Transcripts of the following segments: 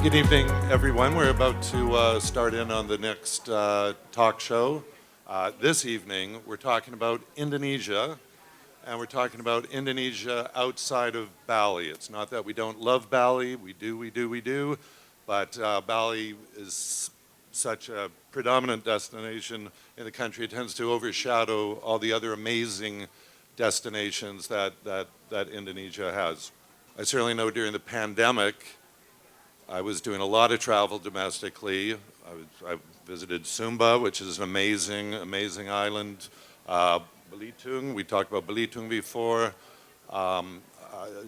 Good evening, everyone. We're about to start in on the next talk show. This evening, we're talking about Indonesia, and we're talking about Indonesia outside of Bali. It's not that we don't love Bali. We do. But Bali is such a predominant destination in the country. It tends to overshadow all the other amazing destinations that Indonesia has. I certainly know during the pandemic, I was doing a lot of travel domestically. I visited Sumba, which is an amazing island. Belitung, we talked about Belitung before.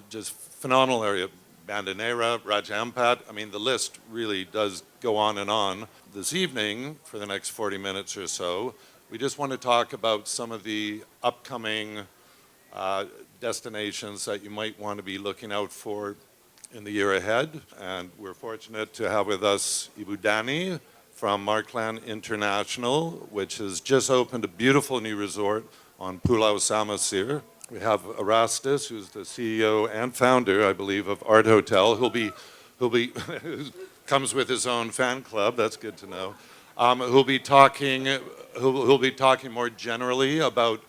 Just phenomenal area. Banda Neira, Raja Ampat. I mean, the list really does go on and on. This evening, for the next 40 minutes or so, we just want to talk about some of the upcoming destinations that you might want to be looking out for in the year ahead. And we're fortunate to have with us Ibu Dhani from Markland International, which has just opened a beautiful new resort on Pulau Samosir. We have Erastus, who's the CEO and founder, I believe, of Art Hotel, who comes with his own fan club. That's good to know. Who'll be talking more generally about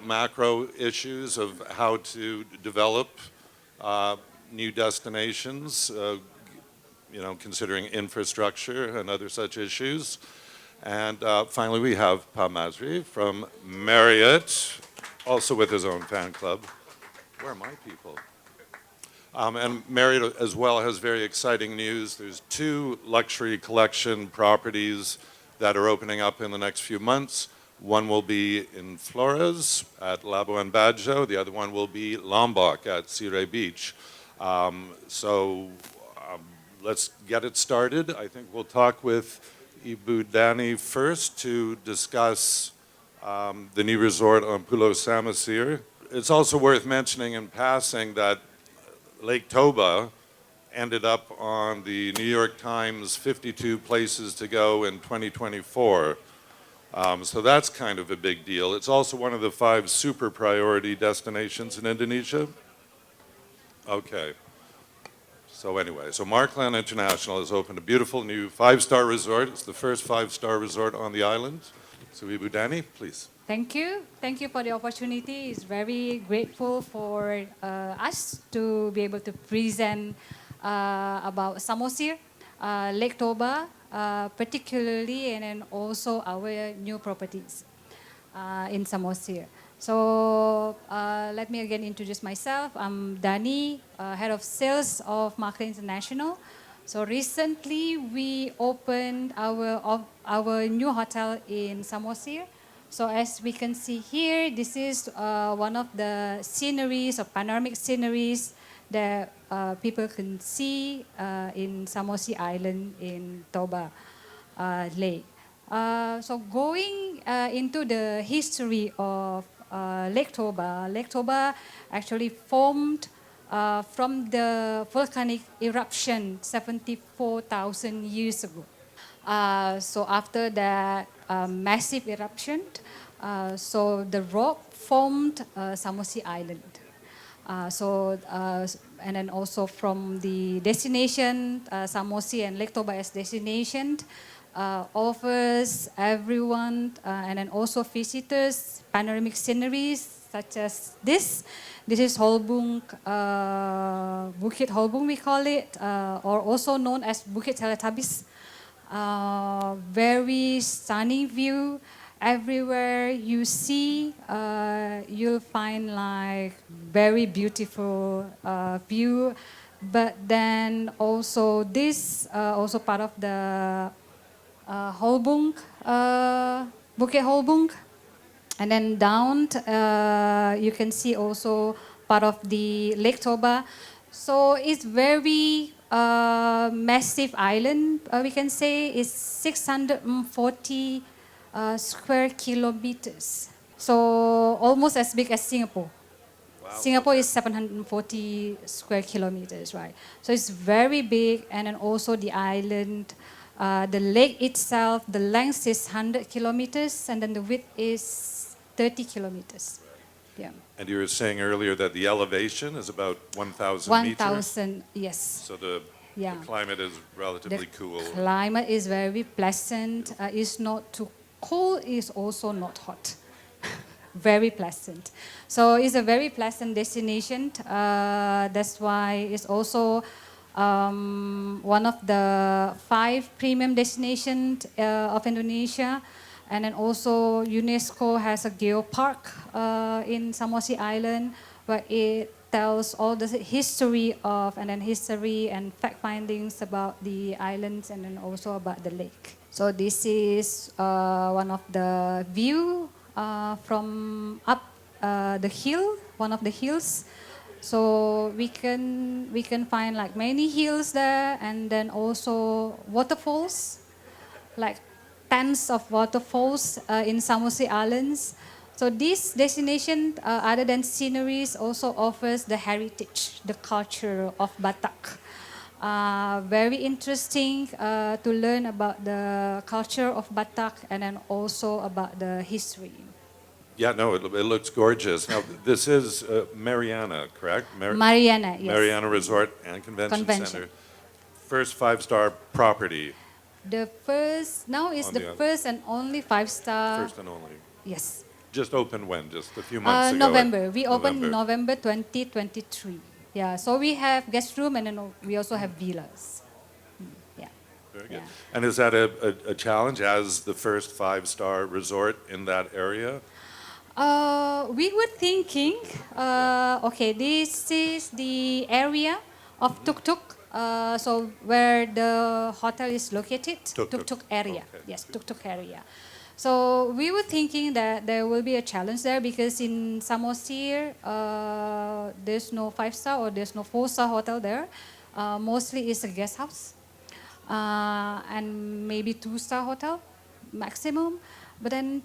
macro issues of how to develop new destinations, considering infrastructure and other such issues. And finally, we have Pa Masri from Marriott, also with his own fan club. Where are my people? And Marriott as well has very exciting news. There's 2 luxury collection properties that are opening up in the next few months. One will be in Flores at Labuan Bajo. The other one will be Lombok at Sireh Beach. Let's get it started. I think we'll talk with Ibu Dhani first to discuss the new resort on Pulau Samosir. It's also worth mentioning in passing that Lake Toba ended up on the New York Times 52 places to go in 2024. So that's kind of a big deal. It's also one of the 5 super priority destinations in Indonesia. Okay. So anyway, Markland International has opened a beautiful new 5-star resort. It's the first 5-star resort on the island. So Ibu Dhani, please. Thank you. Thank you for the opportunity. It's very grateful for us to be able to present about Samosir, Lake Toba, particularly, and then also our new properties in Samosir. So let me again introduce myself. I'm Dhani, head of sales of Markland International. So recently we opened our new hotel in Samosir. So as we can see here, this is one of the sceneries or panoramic sceneries that people can see in Samosir Island in Toba Lake. So going into the history of Lake Toba actually formed from the volcanic eruption 74,000 years ago. So after that massive eruption, so the rock formed Samosir Island. And then also from the destination, Samosir and Lake Toba as destination, offers everyone and then also visitors panoramic sceneries such as this. This is Holbung, Bukit Holbung we call it, or also known as Bukit Teletabis. Very stunning view. Everywhere you see, you'll find like very beautiful view. But then also this, also part of the Holbung, Bukit Holbung. And then down, you can see also part of the Lake Toba. So it's very massive island, we can say. It's 640 square kilometers. So almost as big as Singapore. Wow. Singapore is 740 square kilometers, right? So it's very big, and then also the island, the lake itself, the length is 100 kilometers, and then the width is 30 kilometers. Yeah. And you were saying earlier that the elevation is about 1,000 meters? 1,000, yes. So the Yeah. The climate is relatively cool. Climate is very pleasant. It's not too cold. It's also not hot. Very pleasant. So it's a very pleasant destination. That's why it's also one of the 5 premium destinations of Indonesia. And then also UNESCO has a geopark in Samosir Island where it tells all the history of history and fact findings about the islands and then also about the lake. So this is one of the view from up the hill, one of the hills. So we can find like many hills there, and then also waterfalls, like tons of waterfalls in Samosir Islands. So this destination, other than sceneries, also offers the heritage, the culture of Batak. Very interesting to learn about the culture of Batak and then also about the history. Yeah, no, it looks gorgeous. Now, this is Mariana, correct? Mariana, yes. Mariana Resort and Convention Center. First 5-star property. The first, now is the first and only 5-star. First and only. Yes. Just opened when? Just a few months ago? November. We opened November 2023. Yeah, so we have guest room and then we also have villas. Yeah. Very good. Yeah. And is that a challenge as the first 5-star resort in that area? We were thinking, okay, this is the area of Tuk-Tuk, so where the hotel is located, Tuk-Tuk area. Okay. Yes, Tuk-Tuk area. So we were thinking that there will be a challenge there because in Samosir, there's no 5-star or there's no 4-star hotel there. Mostly it's a guest house and maybe 2-star hotel maximum. But then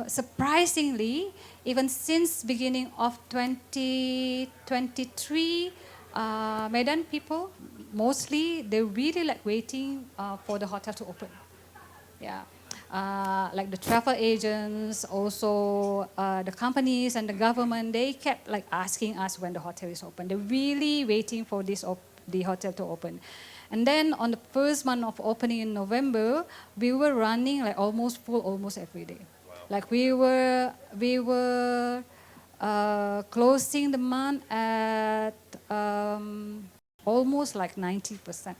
surprisingly, even since beginning of 2023, Medan people, mostly, they really like waiting for the hotel to open. Yeah. Like the travel agents, also the companies and the government, they kept like asking us when the hotel is open. They're really waiting for the hotel to open. And then on the first month of opening in November, we were running like almost full almost every day. Wow. Like we were closing the month at almost like 90%.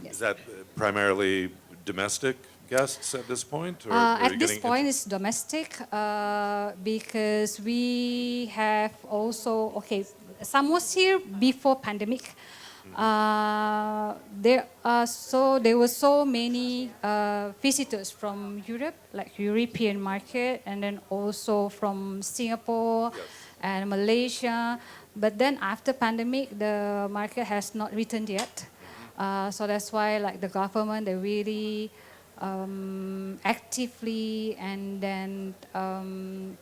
Yes. Is that primarily domestic guests at this point? Or at this point, it's domestic because we have also, okay, Samosir before pandemic, there were so many visitors from Europe, like European market, and then also from Singapore and Malaysia. But then after pandemic, the market has not returned yet. So that's why like the government, they really actively and then,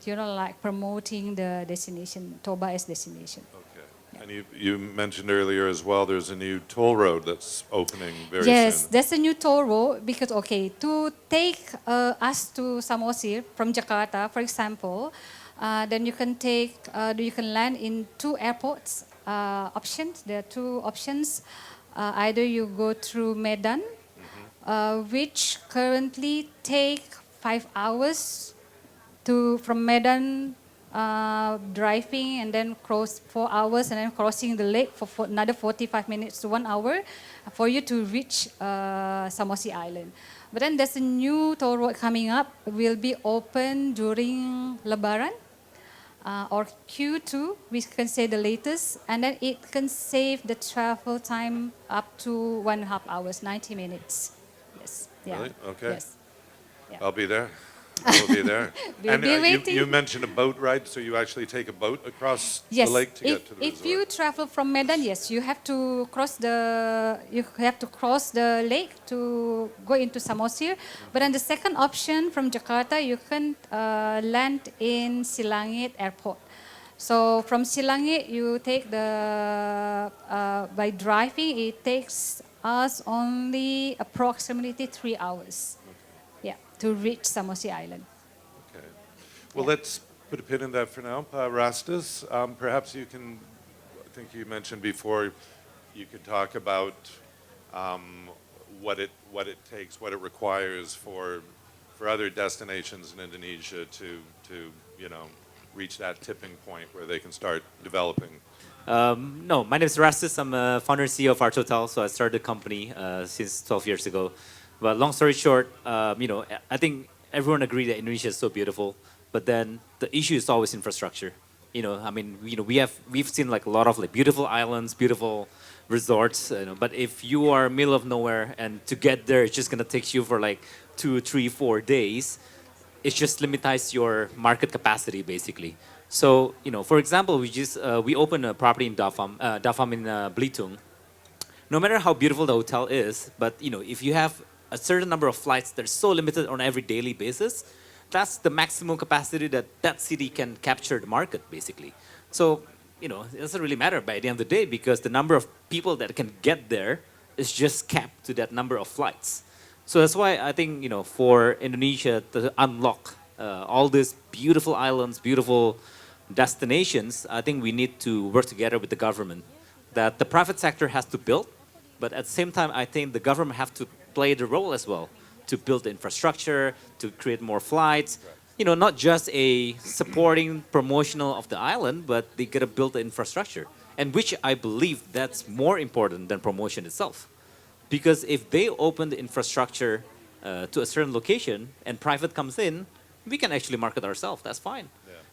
like promoting the destination, Toba as destination. Okay. Yeah. And you mentioned earlier as well, there's a new toll road that's opening very soon. Yes, there's a new toll road because, okay, to take us to Samosir from Jakarta, for example, then you can land in 2 airports options. There are 2 options. Either you go through Medan, which currently take 5 hours from Medan driving and then cross 4 hours and then crossing the lake for another 45 minutes to 1 hour for you to reach Samosir Island. But then there's a new toll road coming up. It will be open during Lebaran or Q2, we can say the latest, and then it can save the travel time up to 1.5 hours, 90 minutes. Yes. Yeah. Really? Okay. Yes. Yeah. I'll be there. We'll be there. We'll And be waiting. you mentioned a boat ride, so you actually take a boat across the lake to get to the resort? If you travel from Medan, yes, you have to cross the lake to go into Samosir. But then the second option from Jakarta, you can land in Silangit Airport. So from Silangit, you take by driving, it takes us only approximately 3 hours. To reach Samosir Island. Okay. Well, let's put a pin in that for now. Pa Rastus, perhaps you can, I think you mentioned before, you could talk about what it takes, what it requires for other destinations in Indonesia to reach that tipping point where they can start developing. No, my name is Rastus. I'm a founder and CEO of Arch Hotel. So I started the company since 12 years ago. But long story short, I think everyone agrees that Indonesia is so beautiful. But then the issue is always infrastructure. We've seen like a lot of like beautiful islands, beautiful resorts. But if you are middle of nowhere and to get there, it's just gonna take you for like 2, 3, 4 days. It just limits your market capacity basically. So for example, we opened a property in Dafam in Belitung. No matter how beautiful the hotel is, but if you have a certain number of flights that are so limited on every daily basis, that's the maximum capacity that city can capture the market basically. So it doesn't really matter by the end of the day because the number of people that can get there is just capped to that number of flights. So that's why I think for Indonesia to unlock all these beautiful islands, beautiful destinations, I think we need to work together with the government. That the private sector has to build, but at the same time, I think the government have to play the role as well to build the infrastructure, to create more flights. Not just a supporting promotional of the island, but they gotta build the infrastructure, and which I believe that's more important than promotion itself. Because if they open the infrastructure to a certain location and private comes in, we can actually market ourselves. That's fine.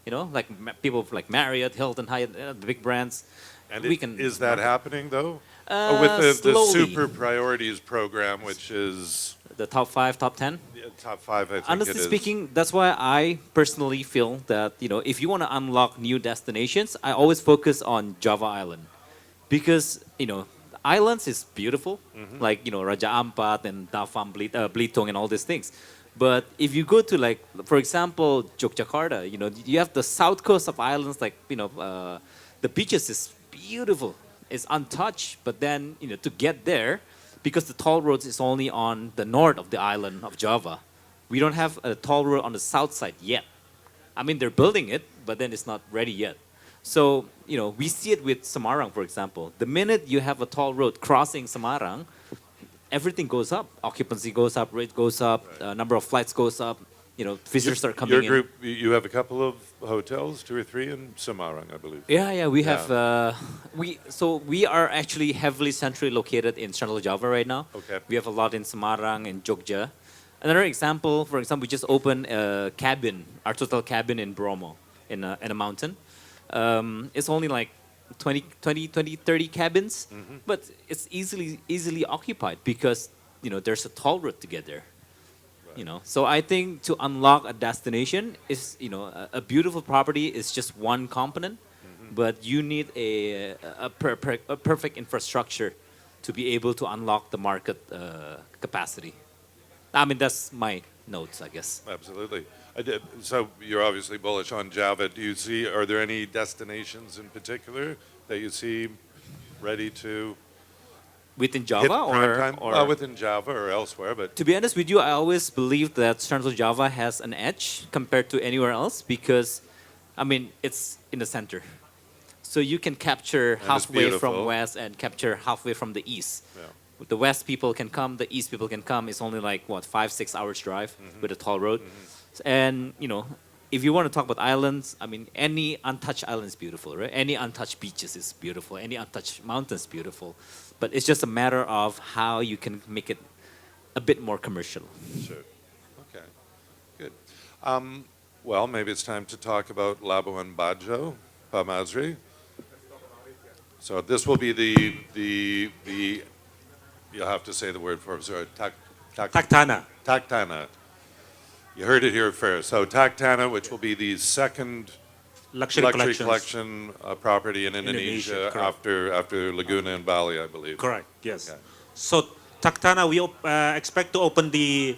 Like people like Marriott, Hilton, Hyatt, the big brands. And we can. Is that happening though? Uh, With the slowly. Super Priorities program, which is The top 5, top 10? top 5, I think Honestly it is. speaking, that's why I personally feel that if you want to unlock new destinations, I always focus on Java Island, because islands is beautiful, like Raja Ampat and Dafam, Belitung, and all these things. But if you go to like, for example, Yogyakarta, you have the south coast of islands, like the beaches is beautiful, it's untouched. But then to get there, because the toll roads is only on the north of the island of Java, we don't have a toll road on the south side yet. I mean, they're building it, but then it's not ready yet. So, we see it with Semarang, for example. The minute you have a toll road crossing Semarang, everything goes up. Occupancy goes up, rate goes up, number of flights goes up. Visitors start coming Your in. group, you have a couple of hotels, 2 or 3 in Semarang, I believe. Yeah, we Yeah. have. We are actually heavily centrally located in Central Java right now. Okay. We have a lot in Semarang and Jogja. Another example, for example, we just opened a cabin, our total cabin in Bromo, in a mountain. It's only like 20, 30 cabins, but it's easily occupied because there's a toll road to get there. So I think to unlock a destination is a beautiful property is just one component, but you need a perfect infrastructure to be able to unlock the market capacity. I mean, that's my notes, I guess. Absolutely. So you're obviously bullish on Java. Are there any destinations in particular that you see ready to Within hit Java prime time? or Well, within Java or elsewhere, but to be honest with you, I always believe that Central Java has an edge compared to anywhere else because, I mean, it's in the center. So you can capture it's halfway from beautiful. west and capture halfway from the east. Yeah. The west people can come, the east people can come. It's only like, 5-6 hours drive with a toll road. And, if you want to talk about islands, I mean, any untouched island is beautiful, right? Any untouched beaches is beautiful. Any untouched mountains is beautiful. But it's just a matter of how you can make it a bit more commercial. Sure. Okay. Good. Well, maybe it's time to talk about Labuan Bajo, Pak Mazri. So this will be the you'll have to say the word for it. Sorry, Taktana. Taktana. You heard it here first. So Taktana, which will be the second Luxury collections. collection property in Indonesia, Indonesia, after Laguna and Bali, I believe. Correct. Yes. Okay. So Taktana, we expect to open the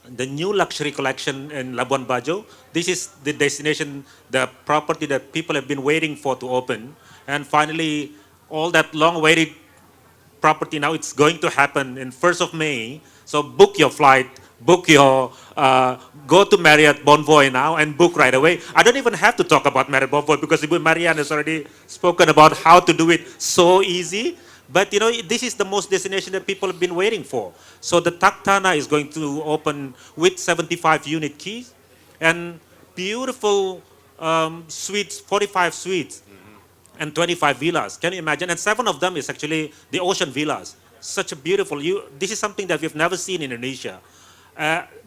new luxury collection in Labuan Bajo. This is the destination, the property that people have been waiting for to open, and finally, all that long-awaited property now it's going to happen in 1st of May. So book your flight, book your, go to Marriott Bonvoy now and book right away. I don't even have to talk about Marriott Bonvoy because Ibu Marian has already spoken about how to do it so easy. But you know, this is the most destination that people have been waiting for. So the Taktana is going to open with 75 unit keys and beautiful suites, 45 suites and 25 villas. Can you imagine? And 7 of them is actually the ocean villas. Such a beautiful, this is something that we've never seen in Indonesia.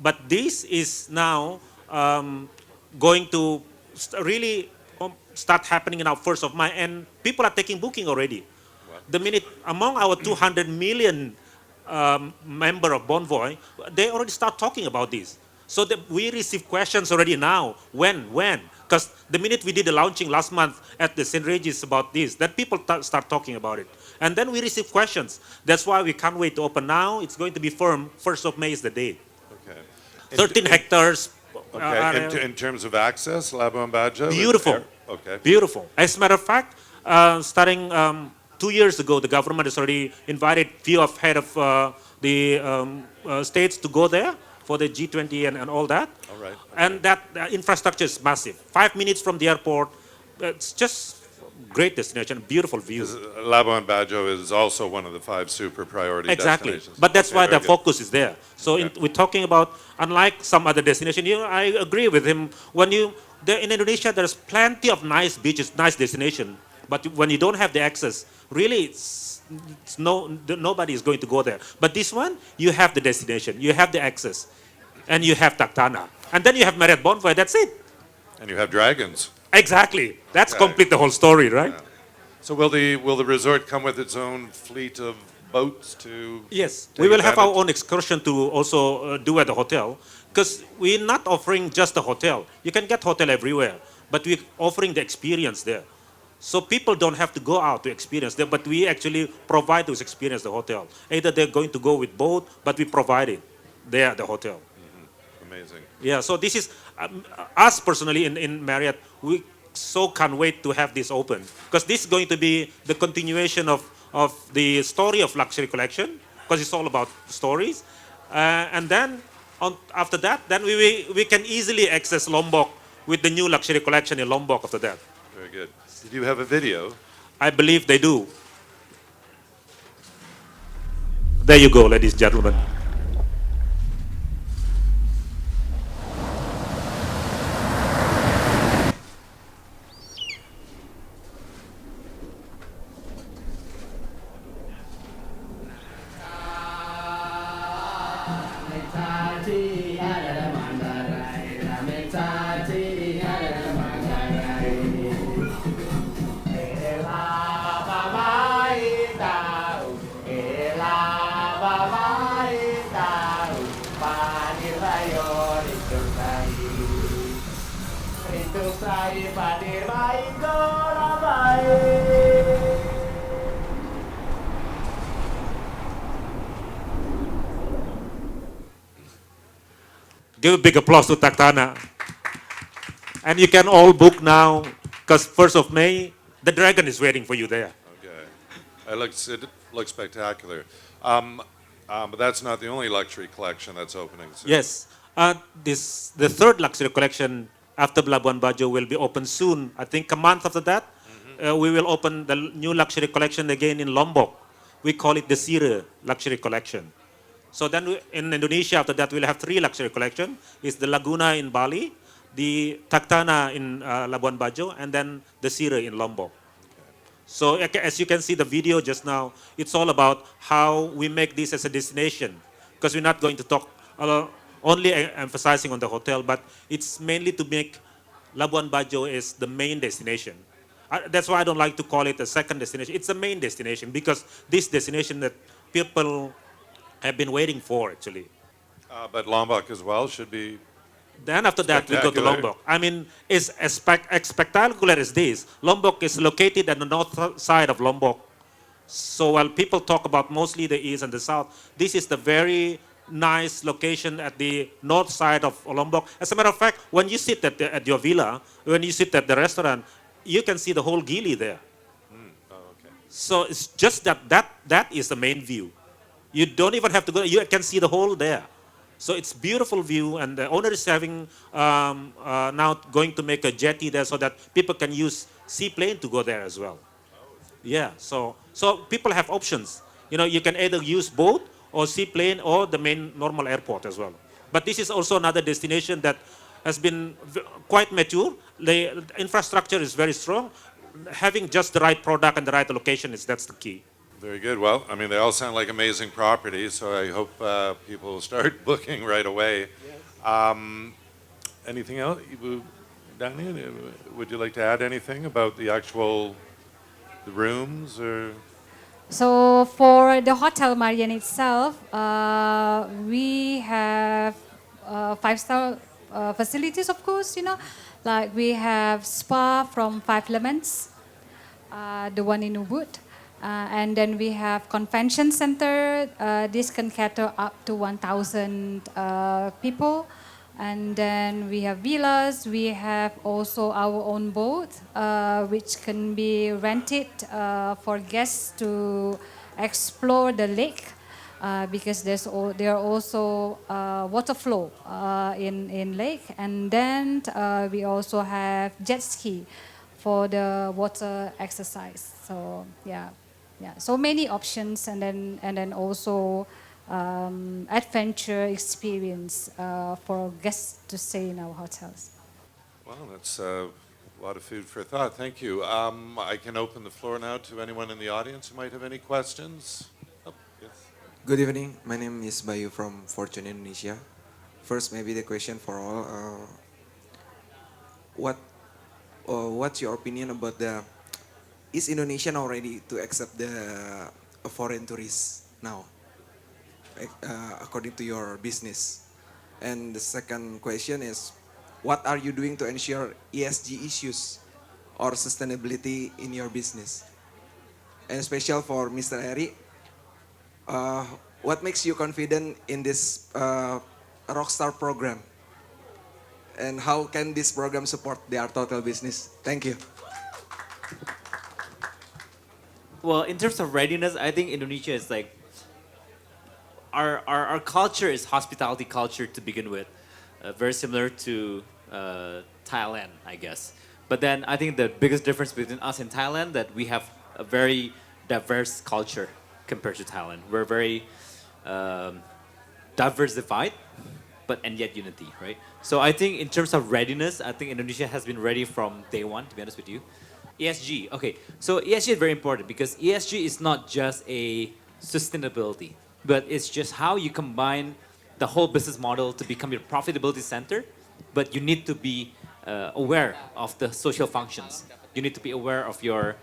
But this is now going to really start happening in our 1st of May, and people are taking booking already. The minute among our 200 million member of Bonvoy, they already start talking about this. So we receive questions already now. When? Because the minute we did the launching last month at the St. Regis about this, that people start talking about it. And then we receive questions. That's why we can't wait to open now. It's going to be firm. 1st of May is the date. Okay. 13 hectares. Okay. In terms of access, Labuan Bajo? Beautiful. Okay. Beautiful. As a matter of fact, starting 2 years ago, the government has already invited few of head of the states to go there for the G20 and all that. All right. And that infrastructure is massive. 5 minutes from the airport. It's just great destination, beautiful view. Labuan Bajo is also one of the 5 super priority Exactly. destinations. But that's Okay, why very the good. focus is there. So Okay. we're talking about, unlike some other destination, I agree with him. In Indonesia, there's plenty of nice beaches, nice destination. But when you don't have the access, really, nobody is going to go there. But this one, you have the destination, you have the access, and you have Taktana. And then you have Maret Bonvoy, that's it. And you have dragons. Exactly. That's Okay. complete the whole story, right? So will the resort come with its own fleet of boats to? Yes, take we will have our advantage? own excursion to also do at the hotel, because we're not offering just the hotel. You can get hotel everywhere, but we're offering the experience there. So people don't have to go out to experience there, but we actually provide those experience at the hotel. Either they're going to go with boat, but we provide it there at the hotel. Amazing. Yeah, so this is, us personally in Marriott, we so can't wait to have this open. Because this is going to be the continuation of the story of luxury collection, because it's all about stories. And then, after that, then we can easily access Lombok with the new luxury collection in Lombok after that. Very good. Did you have a video? I believe they do. There you go, ladies and gentlemen. Give a big applause to Taktana. And you can all book now, because 1st of May, the dragon is waiting for you there. Okay. It looks spectacular. But that's not the only luxury collection that's opening soon. Yes. The 3rd luxury collection after Labuan Bajo will be open soon. I think a month after that, we will open the new luxury collection again in Lombok. We call it the Secara luxury collection. So then in Indonesia, after that, we'll have 3 luxury collections. It's the Laguna in Bali, the Taktana in Labuan Bajo, and then the Secara in Lombok. So as you can see the video just now, it's all about how we make this as a destination. Because we're not going to talk only emphasizing on the hotel, but it's mainly to make Labuan Bajo is the main destination. That's why I don't like to call it a second destination. It's a main destination, because this destination that people have been waiting for, actually. But Lombok as well should be. Then after that, we go to Spectacular. Lombok. I mean, it's as spectacular as this. Lombok is located at the north side of Lombok. So while people talk about mostly the east and the south, this is the very nice location at the north side of Lombok. As a matter of fact, when you sit at your villa, when you sit at the restaurant, you can see the whole Gili there. Oh, okay. So it's just that is the main view. You don't even have to go, you can see the whole there. So it's beautiful view, and the owner is having, now going to make a jetty there so that people can use seaplane to go there as well. Yeah, so people have options. You know, you can either use boat or seaplane or the main normal airport as well. But this is also another destination that has been quite mature. The infrastructure is very strong. Having just the right product and the right location that's the key. Very good. Well, I mean, they all sound like amazing properties, so I hope people will start booking right away. Anything else? Dhani, would you like to add anything about the actual the rooms or? So for the Hotel Marian itself, we have five-star facilities, of course, you know, like we have spa from Five Elements, the one in Ubud. And then we have convention center. This can cater up to 1,000 people. And then we have villas. We have also our own boat, which can be rented for guests to explore the lake. Because there are also water flow in lake. And then we also have jet ski for the water exercise. So yeah. So many options, and then also adventure experience for guests to stay in our hotels. Well, that's a lot of food for thought. Thank you. I can open the floor now to anyone in the audience who might have any questions. Oh, yes. Good evening. My name is Bayu from Fortune Indonesia. First, maybe the question for all: what's your opinion about the? Is Indonesia now ready to accept the foreign tourists now, according to your business? And the second question is, what are you doing to ensure ESG issues or sustainability in your business? And special for Mr. Eri, what makes you confident in this Rockstar program? And how can this program support their total business? Thank you. Well, in terms of readiness, I think Indonesia is like our culture is hospitality culture to begin with, very similar to Thailand, I guess. But then I think the biggest difference between us and Thailand that we have a very diverse culture compared to Thailand. We're very diversified, and yet unity, right? So I think in terms of readiness, I think Indonesia has been ready from day one, to be honest with you. ESG, okay. So ESG is very important because ESG is not just a sustainability, but it's just how you combine the whole business model to become your profitability center, but you need to be aware of the social functions. You need to be aware of your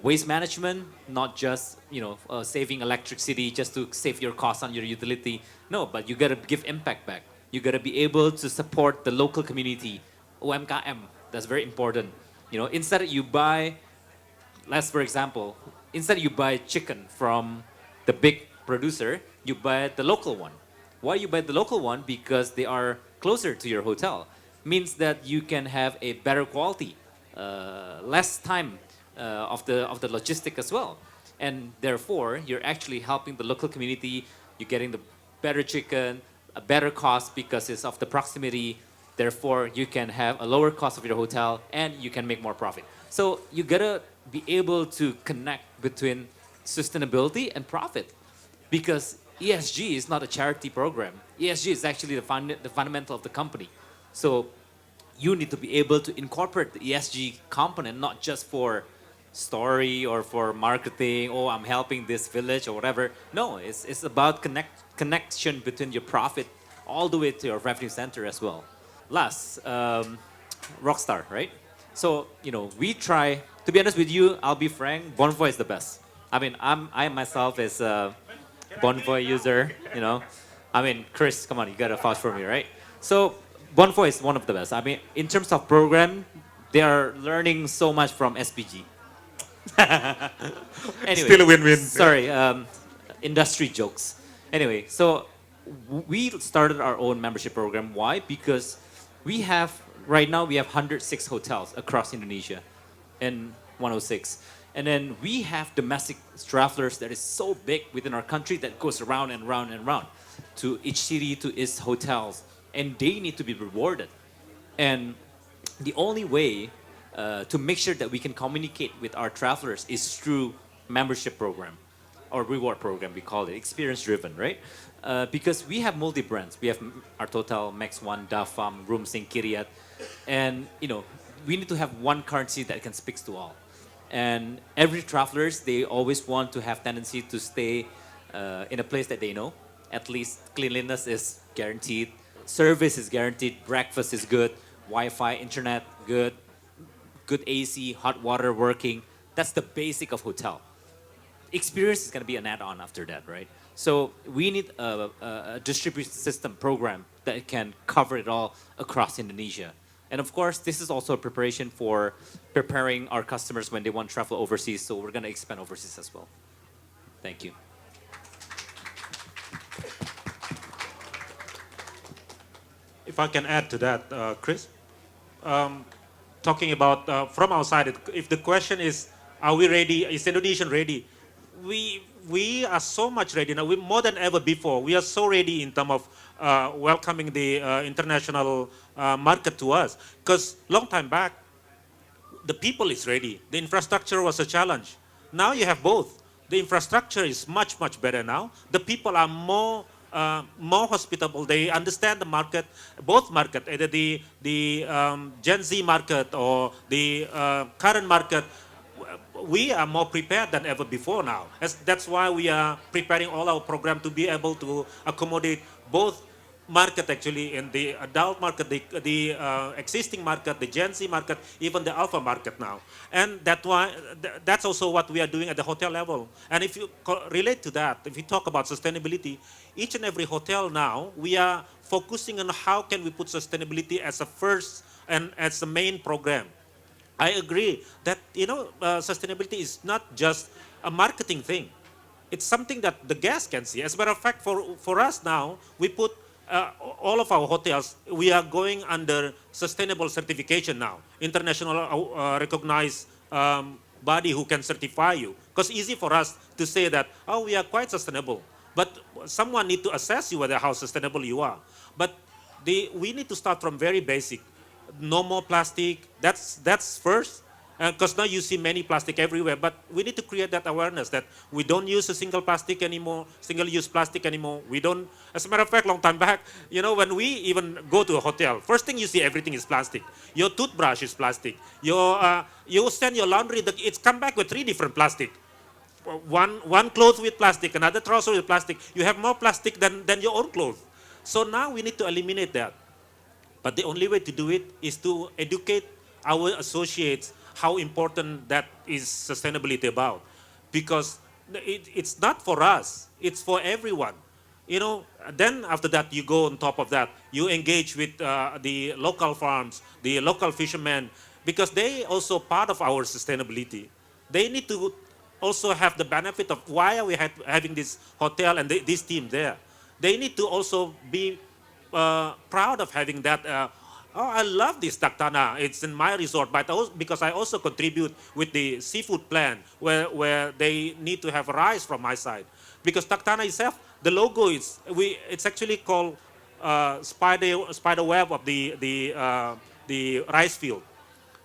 waste management, not just saving electricity just to save your costs on your utility. No, but you gotta give impact back. You gotta be able to support the local community, UMKM. That's very important. Instead you buy, for example, instead you buy chicken from the big producer, you buy the local one. Why you buy the local one? Because they are closer to your hotel. Means that you can have a better quality, less time of the logistic as well, and therefore you're actually helping the local community. You're getting the better chicken, a better cost because it's of the proximity. Therefore, you can have a lower cost of your hotel and you can make more profit. So you gotta be able to connect between sustainability and profit, because ESG is not a charity program. ESG is actually the fundamental of the company. So you need to be able to incorporate the ESG component, not just for story or for marketing, oh, I'm helping this village or whatever. No, it's about connection between your profit all the way to your revenue center as well. Last, Rockstar, right? So, we try, to be honest with you, I'll be frank, Bonvoy is the best. I mean, I myself is a Bonvoy user, I mean, Chris, come on, you gotta vouch for me, right? So, Bonvoy is one of the best. I mean, in terms of program, they are learning so much from SPG. Anyway, Still a win-win. Sorry, industry jokes. Anyway, so we started our own membership program. Why? Because right now we have 106 hotels across Indonesia and 106. And then we have domestic travelers that is so big within our country that goes around and round and round to each city, to its hotels. And they need to be rewarded. And the only way to make sure that we can communicate with our travelers is through membership program or reward program, we call it, experience driven, right? Because we have multi brands. We have our Total, Max One, Dafam, Rooms in Kiryat, and we need to have one currency that can speak to all. And every travelers, they always want to have tendency to stay in a place that they know. At least cleanliness is guaranteed, service is guaranteed, breakfast is good, Wi-Fi, internet good, good AC, hot water working. That's the basic of hotel. Experience is going to be an add-on after that, right? So we need a distribution system program that can cover it all across Indonesia. And of course, this is also a preparation for preparing our customers when they want to travel overseas. So we're going to expand overseas as well. Thank you. If I can add to that, Chris, talking about from our side, if the question is, are we ready? Is Indonesia ready? We are so much ready now. We more than ever before. We are so ready in terms of welcoming the international market to us. Because long time back, the people is ready. The infrastructure was a challenge. Now you have both. The infrastructure is much better now. The people are more hospitable. They understand the market, both market, either the Gen Z market or the current market. We are more prepared than ever before now. That's why we are preparing all our program to be able to accommodate both market actually in the adult market, the existing market, the Gen Z market, even the alpha market now. And that's also what we are doing at the hotel level. And if you relate to that, if you talk about sustainability, each and every hotel now, we are focusing on how can we put sustainability as a first and as the main program. I agree that sustainability is not just a marketing thing. It's something that the guests can see. As a matter of fact, for us now, we put all of our hotels, we are going under sustainable certification now. International recognized body who can certify you. Because easy for us to say that, oh, we are quite sustainable. But someone need to assess you whether how sustainable you are. But we need to start from very basic. No more plastic. That's first. Because now you see many plastic everywhere, but we need to create that awareness that we don't use a single plastic anymore, single-use plastic anymore. We don't. As a matter of fact, long time back, when we even go to a hotel, first thing you see, everything is plastic. Your toothbrush is plastic. You send your laundry, it's come back with 3 different plastic. One clothes with plastic, another trouser with plastic. You have more plastic than your own clothes. So now we need to eliminate that. But the only way to do it is to educate our associates how important that is sustainability about. Because it's not for us, it's for everyone. Then after that, you go on top of that, you engage with the local farms, the local fishermen, because they also part of our sustainability. They need to also have the benefit of why are we having this hotel and this team there. They need to also be proud of having that. I love this Taktana. It's in my resort, but because I also contribute with the seafood plan, where they need to have rice from my side. Because Taktana itself, the logo it's actually called spider web of the rice field.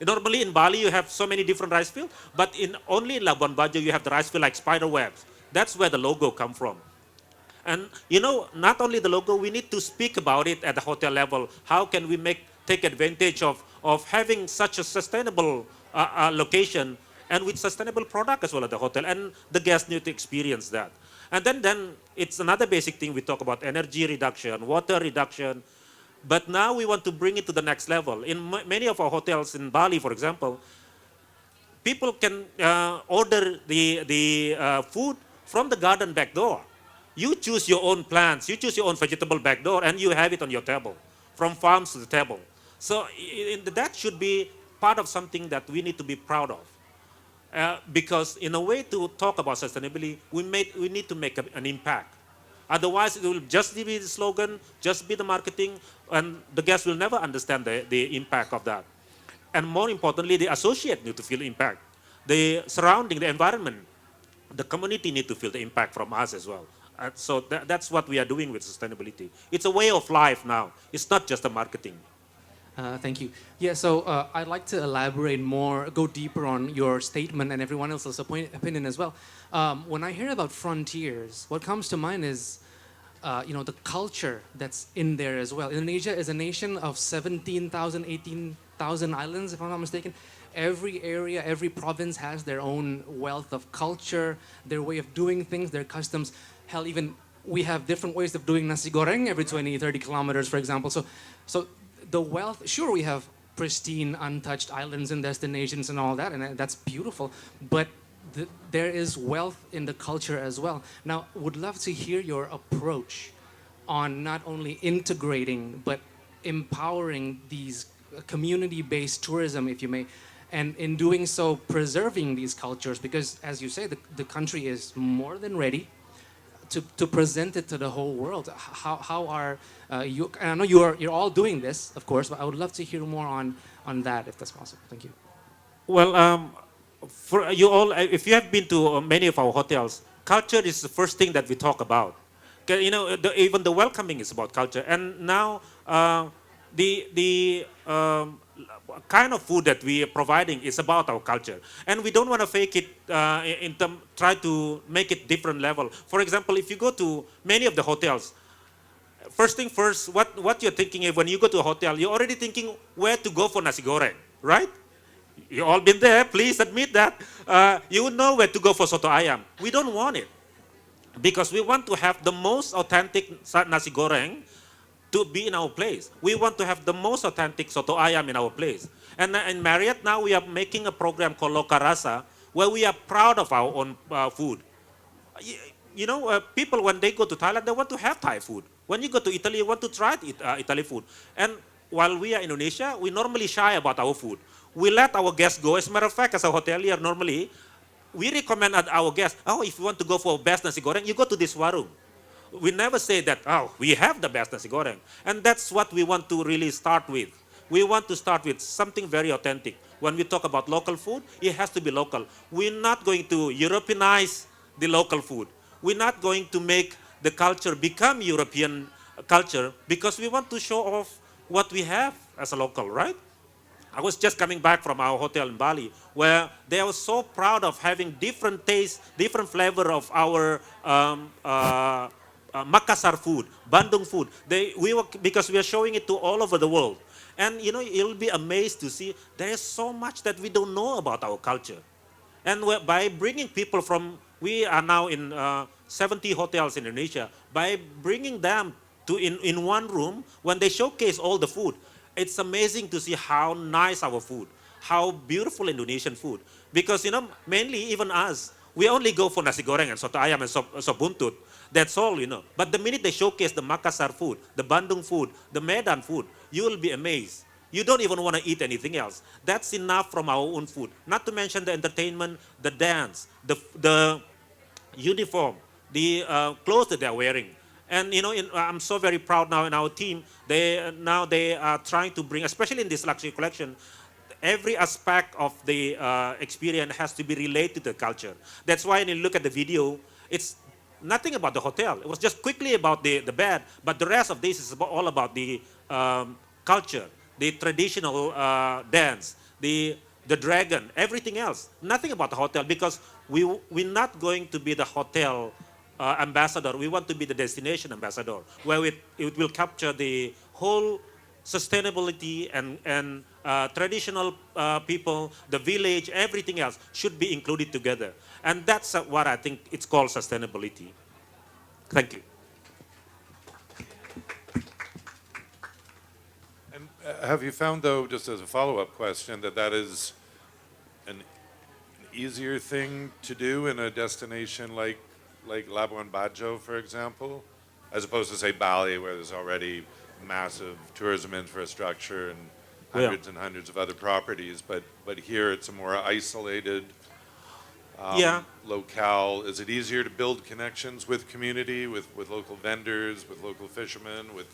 Normally in Bali you have so many different rice fields, but only in Labuan Bajo you have the rice field like spider webs. That's where the logo come from. And not only the logo, we need to speak about it at the hotel level. How can we take advantage of having such a sustainable location and with sustainable product as well at the hotel, and the guests need to experience that. And then it's another basic thing we talk about: energy reduction, water reduction. But now we want to bring it to the next level. In many of our hotels in Bali, for example, people can order the food from the garden back door. You choose your own plants, you choose your own vegetable back door, and you have it on your table, from farms to the table. So that should be part of something that we need to be proud of. Because in a way to talk about sustainability, we need to make an impact. Otherwise, it will just be the slogan, just be the marketing, and the guests will never understand the impact of that. And more importantly, the associate need to feel impact. The surrounding, the environment, the community need to feel the impact from us as well. So that's what we are doing with sustainability. It's a way of life now. It's not just a marketing. Thank you. Yeah, so I'd like to elaborate more, go deeper on your statement and everyone else's opinion as well. When I hear about frontiers, what comes to mind is, the culture that's in there as well. Indonesia is a nation of 17,000, 18,000 islands, if I'm not mistaken. Every area, every province has their own wealth of culture, their way of doing things, their customs. Hell, even we have different ways of doing nasi goreng every 20, 30 kilometers, for example. So the wealth, sure, we have pristine, untouched islands and destinations and all that, and that's beautiful. But there is wealth in the culture as well. Now, would love to hear your approach on not only integrating, but empowering these community-based tourism, if you may, and in doing so, preserving these cultures, because as you say, the country is more than ready to present it to the whole world. How are you? And I know you're all doing this, of course, but I would love to hear more on that, if that's possible. Thank you. Well, for you all, if you have been to many of our hotels, culture is the first thing that we talk about. 'Kay, even the welcoming is about culture. And now the kind of food that we are providing is about our culture, and we don't want to fake it try to make it different level. For example, if you go to many of the hotels, first thing first, what you're thinking is when you go to a hotel, you're already thinking where to go for nasi goreng, right? You all been there, please admit that. You would know where to go for soto ayam. We don't want it, because we want to have the most authentic nasi goreng to be in our place. We want to have the most authentic soto ayam in our place. And in Marriott now we are making a program called Loka Rasa, where we are proud of our own food. People when they go to Thailand, they want to have Thai food. When you go to Italy, you want to try Italy food. And while we are in Indonesia, we normally shy about our food. We let our guests go. As a matter of fact, as a hotelier, normally, we recommend our guests, if you want to go for best nasi goreng, you go to this warung. We never say that, we have the best nasi goreng. And that's what we want to really start with. We want to start with something very authentic. When we talk about local food, it has to be local. We're not going to Europeanize the local food. We're not going to make the culture become European culture, because we want to show off what we have as a local, right? I was just coming back from our hotel in Bali, where they were so proud of having different taste, different flavor of our Makassar food, Bandung food. Because we are showing it to all over the world. And you'll be amazed to see there is so much that we don't know about our culture. And by bringing people we are now in 70 hotels in Indonesia, by bringing them to in one room, when they showcase all the food, it's amazing to see how nice our food, how beautiful Indonesian food. Because, mainly even us, we only go for nasi goreng and soto ayam and sop buntut. That's all, But the minute they showcase the Makassar food, the Bandung food, the Medan food, you will be amazed. You don't even want to eat anything else. That's enough from our own food. Not to mention the entertainment, the dance, the uniform, the clothes that they're wearing. And I'm so very proud now in our team. They are trying to bring, especially in this luxury collection, every aspect of the experience has to be related to the culture. That's why when you look at the video, it's nothing about the hotel. It was just quickly about the bed, but the rest of this is all about the culture, the traditional dance, the dragon, everything else. Nothing about the hotel, because we're not going to be the hotel ambassador. We want to be the destination ambassador, where it will capture the whole sustainability and traditional people, the village, everything else should be included together. And that's what I think it's called sustainability. Thank you. And have you found, though, just as a follow-up question, that is an easier thing to do in a destination like Labuan Bajo, for example, as opposed to, say, Bali, where there's already massive tourism infrastructure and hundreds and hundreds of other properties, but here it's a more isolated locale. Is it easier to build connections with community, with local vendors, with local fishermen, with...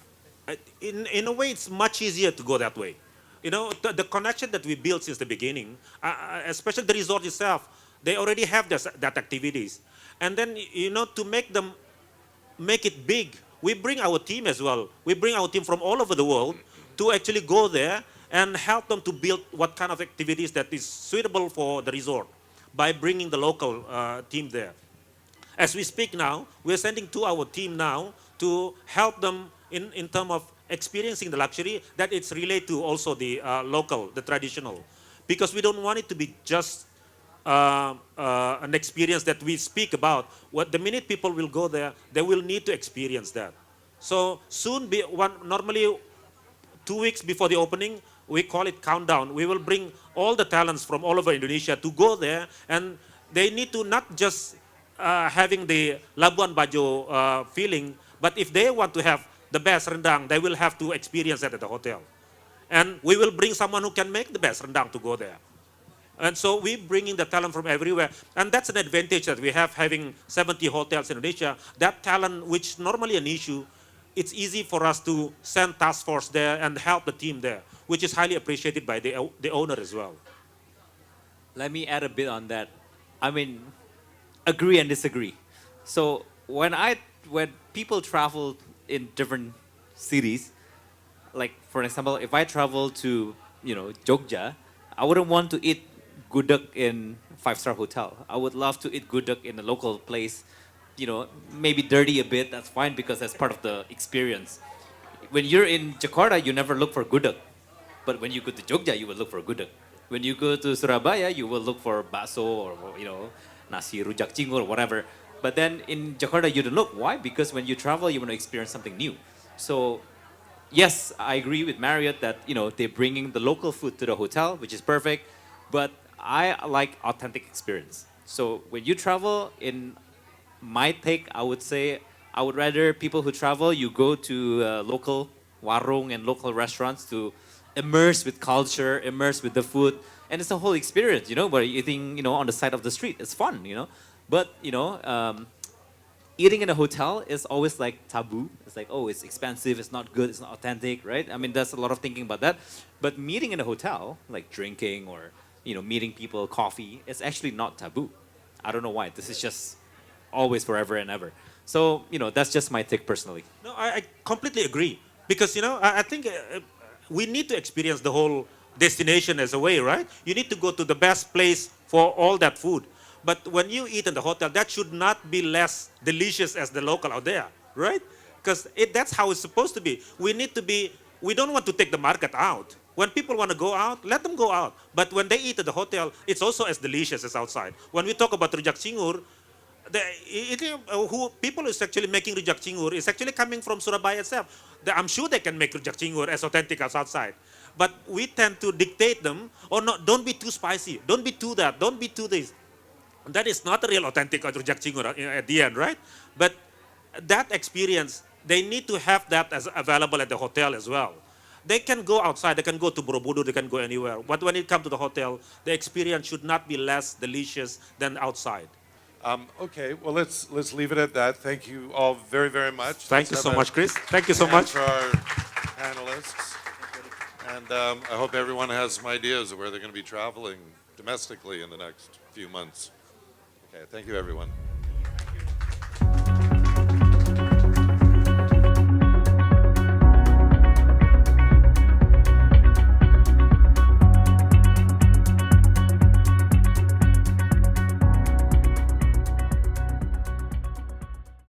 In a way, it's much easier to go that way. The connection that we built since the beginning, especially the resort itself, they already have that activities. And then, to make it big, we bring our team as well. We bring our team from all over the world to actually go there and help them to build what kind of activities that is suitable for the resort by bringing the local team there. As we speak now, we're sending to our team now to help them in terms of experiencing the luxury that it's related to also the local, the traditional. Because we don't want it to be just an experience that we speak about. The minute people will go there, they will need to experience that. So soon, normally 2 weeks before the opening, we call it countdown. We will bring all the talents from all over Indonesia to go there, and they need to not just having the Labuan Bajo feeling, but if they want to have the best rendang, they will have to experience that at the hotel. And we will bring someone who can make the best rendang to go there. And so we bring in the talent from everywhere. And that's an advantage that we have having 70 hotels in Indonesia. That talent, which normally an issue, it's easy for us to send task force there and help the team there, which is highly appreciated by the owner as well. Let me add a bit on that. I mean, agree and disagree. So when people travel in different cities, like for example, if I travel to Jogja, I wouldn't want to eat gudeg in 5-star hotel. I would love to eat gudeg in a local place. Maybe dirty a bit. That's fine because that's part of the experience. When you're in Jakarta, you never look for gudeg, but when you go to Jogja, you will look for gudeg. When you go to Surabaya, you will look for bakso or nasi rujak cingur or whatever. But then in Jakarta, you don't look. Why? Because when you travel, you want to experience something new. So yes, I agree with Marriott that they're bringing the local food to the hotel, which is perfect. But I like authentic experience. So when you travel, in my take, I would say I would rather people who travel, you go to local warung and local restaurants to immerse with culture, immerse with the food, and it's a whole experience. Where you're eating, on the side of the street, it's fun. But eating in a hotel is always like taboo. It's like, oh, it's expensive, it's not good, it's not authentic, right? I mean, there's a lot of thinking about that. But meeting in a hotel, like drinking or meeting people, coffee, it's actually not taboo. I don't know why. This is just always forever and ever. So that's just my take personally. No, I completely agree. Because I think we need to experience the whole destination as a way, right? You need to go to the best place for all that food. But when you eat in the hotel, that should not be less delicious as the local out there, right? Because that's how it's supposed to be. We don't want to take the market out. When people want to go out, let them go out. But when they eat at the hotel, it's also as delicious as outside. When we talk about rujak cingur, people who is actually making rujak cingur is actually coming from Surabaya itself. I'm sure they can make rujak cingur as authentic as outside. But we tend to dictate them, or no, don't be too spicy, don't be too that, don't be too this. That is not a real authentic rujak cingur at the end, right? But that experience, they need to have that as available at the hotel as well. They can go outside, they can go to Borobudur, they can go anywhere. But when it comes to the hotel, the experience should not be less delicious than outside. Okay, well, let's leave it at that. Thank you all very, very much. Thank you Let's so have much, a Chris. Thank you so hand much. for our panelists. And I hope everyone has some ideas of where they're going to be traveling domestically in the next few months. Okay, thank you, everyone.